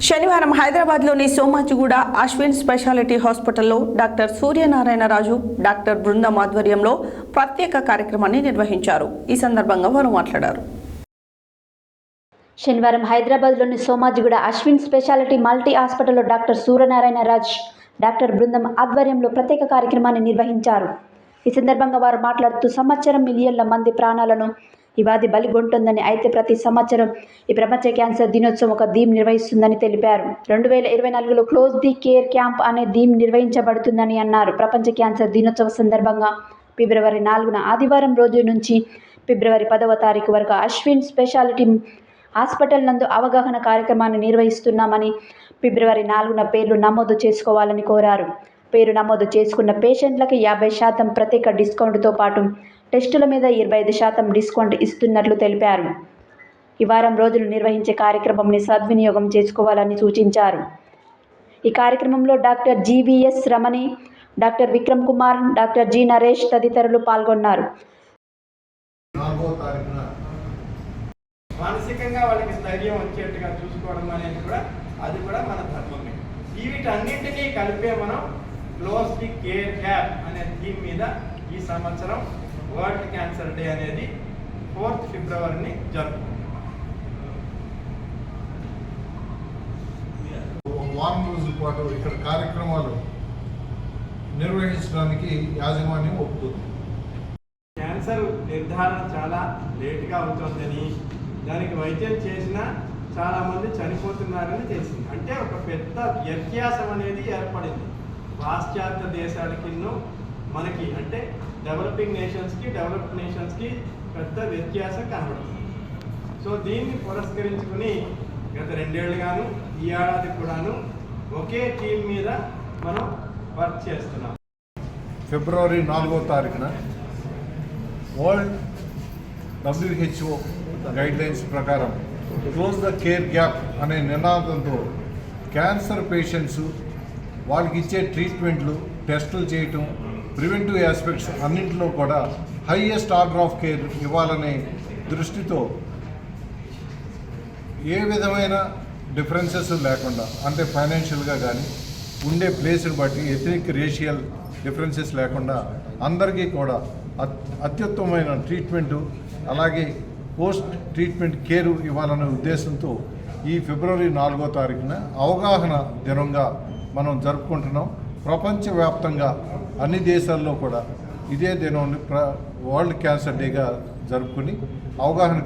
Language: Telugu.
శనివారం హైదరాబాద్లోని సోమాజిగూడ అశ్విన్ స్పెషాలిటీ హాస్పిటల్లో డాక్టర్ సూర్యనారాయణరాజు, డాక్టర్ బృందం ఆధ్వర్యంలో ప్రత్యేక కార్యక్రమాన్ని నిర్వహించారు. ఈ సందర్భంగా వారు మాట్లాడారు. శనివారం హైదరాబాద్లోని సోమాజిగూడ అశ్విన్ స్పెషాలిటీ మల్టీ హాస్పిటల్లో డాక్టర్ సూర్యనారాయణరాజు, డాక్టర్ బృందం ఆధ్వర్యంలో ప్రత్యేక కార్యక్రమాన్ని నిర్వహించారు. ఈ సందర్భంగా వారు మాట్లాడుతూ సంవత్సరం మిలియన్ల మంది ప్రాణాలను ఈ వ్యాధి బలిగొంటుందని, అయితే ప్రతి సంవత్సరం ఈ ప్రపంచ క్యాన్సర్ దినోత్సవం ఒక థీమ్ నిర్వహిస్తుందని తెలిపారు. 2024లో క్లోజ్ ది కేర్ క్యాంప్ అనే థీమ్ నిర్వహించబడుతుందని అన్నారు. ప్రపంచ క్యాన్సర్ దినోత్సవ సందర్భంగా ఫిబ్రవరి 4న ఆదివారం రోజు నుంచి ఫిబ్రవరి 10వ తారీఖు వరకు అశ్విన్ స్పెషాలిటీ హాస్పిటల్ నందు అవగాహన కార్యక్రమాన్ని నిర్వహిస్తున్నామని, ఫిబ్రవరి 4న పేర్లు నమోదు చేసుకోవాలని కోరారు. పేరు నమోదు చేసుకున్న పేషెంట్లకు 50% ప్రత్యేక డిస్కౌంట్తో పాటు టెస్టుల మీద 25% డిస్కౌంట్ ఇస్తున్నట్లు తెలిపారు. ఈ వారం రోజులు నిర్వహించే కార్యక్రమంని సద్వినియోగం చేసుకోవాలని సూచించారు. ఈ కార్యక్రమంలో doctor GVS Ramani, doctor Vikram Kumar, doctor G Naresh తదితరులు పాల్గొన్నారు. మానసికంగా వాళ్ళకి స్థైర్యం వచ్చేట్టుగా చూసుకోవడం అనేది అది కూడా మన ధర్మమే. వీటన్నింటినీ కలిపే మనం క్లోజ్ ది కేర్ గ్యాప్ అనే థీమ్ మీద ఈ సంవత్సరం వరల్డ్ క్యాన్సర్ డే అనేది 4th ఫిబ్రవరిని జరుపుకుంటాం. వారం రోజుల పాటు ఇక్కడ కార్యక్రమాలు నిర్వహించడానికి యాజమాన్యం ఒప్పుకుంది. క్యాన్సర్ నిర్ధారణ చాలా లేటుగా అవుతుందని, దానికి వైద్యం చేసినా చాలామంది చనిపోతున్నారని తెలిసింది. అంటే ఒక పెద్ద వ్యత్యాసం అనేది ఏర్పడింది పాశ్చాత్య దేశాలకి మనకి, అంటే డెవలపింగ్ నేషన్స్కి డెవలప్డ్ నేషన్స్కి పెద్ద వ్యత్యాసం కనబడుతుంది. సో దీన్ని పురస్కరించుకుని గత 2 ఏళ్ళుగాను ఈ ఏడాది కూడాను ఒకే థీమ్ మీద మనం వర్క్ చేస్తున్నాం. ఫిబ్రవరి 4వ తారీఖున వరల్డ్ WHO గైడ్లైన్స్ ప్రకారం క్లోజ్ ద కేర్ గ్యాప్ అనే నినాదంతో క్యాన్సర్ పేషెంట్స్ వాళ్ళకి ఇచ్చే ట్రీట్మెంట్లు, టెస్టులు చేయటం, ప్రివెంటివ్ ఆస్పెక్ట్స్ అన్నింటిలో కూడా హైయెస్ట్ ఆర్డర్ ఆఫ్ కేర్ ఇవ్వాలనే దృష్టితో ఏ విధమైన డిఫరెన్సెస్ లేకుండా, అంటే ఫైనాన్షియల్గా కానీ ఉండే ప్లేస్ని బట్టి ఎథనిక్ రేషియల్ డిఫరెన్సెస్ లేకుండా అందరికీ కూడా అత్యుత్తమమైన ట్రీట్మెంటు, అలాగే పోస్ట్ ట్రీట్మెంట్ కేరు ఇవ్వాలనే ఉద్దేశంతో ఈ ఫిబ్రవరి 4వ తారీఖున అవగాహన దినంగా మనం జరుపుకుంటున్నాం. ప్రపంచవ్యాప్తంగా అన్ని దేశాల్లో కూడా ఇదే దినాన్ని వరల్డ్ క్యాన్సర్ డేగా జరుపుకుని అవగాహన